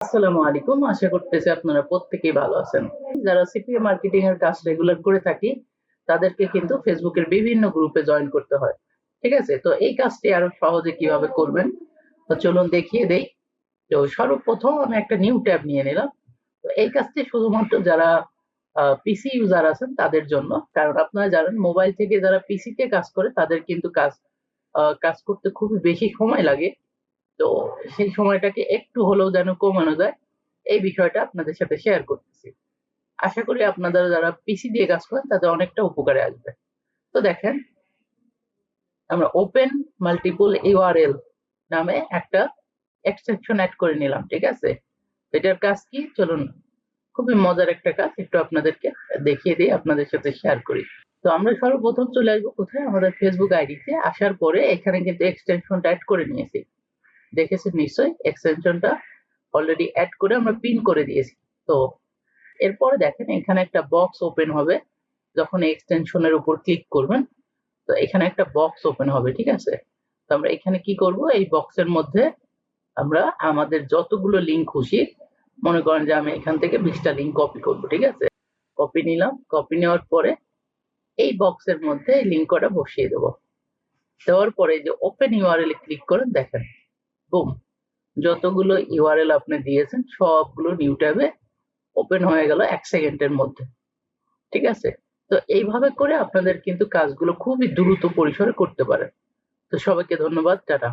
আসসালামু আলাইকুম। আশা করতেছি আপনারা প্রত্যেকেই ভালো আছেন। যারা সিপিএ মার্কেটিং এর কাজ রেগুলার করে থাকি, তাদেরকে কিন্তু Facebook এর বিভিন্ন গ্রুপে জয়েন করতে হয়। ঠিক আছে? তো এই কাজটি আরো সহজে কিভাবে করবেন? তো চলুন দেখিয়ে দেই। তো সর্বপ্রথম আমি একটা নিউ ট্যাব নিয়ে নিলাম। তো এই কাজটি শুধুমাত্র যারা পিসি ইউজার আছেন তাদের জন্য। কারণ আপনারা জানেন মোবাইল থেকে যারা পিসি তে কাজ করে তাদের কিন্তু কাজ করতে খুবই বেশি সময় লাগে। তো সেই সময়টাকে একটু হলেও যেন কমানো যায়, এই বিষয়টা আপনাদের সাথে শেয়ার করতেছি। আশা করি আপনারা যারা পিসি দিয়ে কাজ করেন তাদের অনেকটা উপকারে আসবে। তো দেখেন, আমরা ওপেন মাল্টিপল ইউআরএল নামে একটা এক্সটেনশন এড করে নিলাম। ঠিক আছে? এটার কাজ কি? চলুন, খুবই মজার একটা কাজ একটু আপনাদেরকে দেখিয়ে দিই, আপনাদের সাথে শেয়ার করি। তো আমরা সর্বপ্রথম চলে আসবো কোথায়? আমাদের ফেসবুক আইডিতে আসার পরে এখানে কিন্তু এক্সটেনশনটা এড করে নিয়েছি। দেখেছেন নিশ্চয়ই এক্সটেনশনটা অলরেডি অ্যাড করে আমরা পিন করে দিয়েছি। তো এরপরে দেখেন এখানে একটা বক্স ওপেন হবে। যখন এক্সটেনশনের উপর ক্লিক করবেন, তো এখানে একটা বক্স ওপেন হবে। ঠিক আছে? তো আমরা এখানে কি করব? এই বক্সের মধ্যে আমরা আমাদের যতগুলো লিঙ্ক খুশি, মনে করেন যে আমি এখান থেকে 20টা লিঙ্ক কপি করব। ঠিক আছে? কপি নিলাম। কপি নেওয়ার পরে এই বক্সের মধ্যে এই লিঙ্ক কটা বসিয়ে দেব। দেওয়ার পরে যে ওপেন ইউআরএল এ ক্লিক করেন, দেখেন বুম, যতগুলো ইউআরএল আপনি দিয়েছেন সবগুলো নিউ ট্যাবে ওপেন হয়ে গেল 1 সেকেন্ডের মধ্যে। ঠিক আছে? তো এইভাবে করে আপনাদের কিন্তু কাজগুলো খুবই দ্রুত পরিসরে করতে পারেন। তো সবাইকে ধন্যবাদ। টাটা।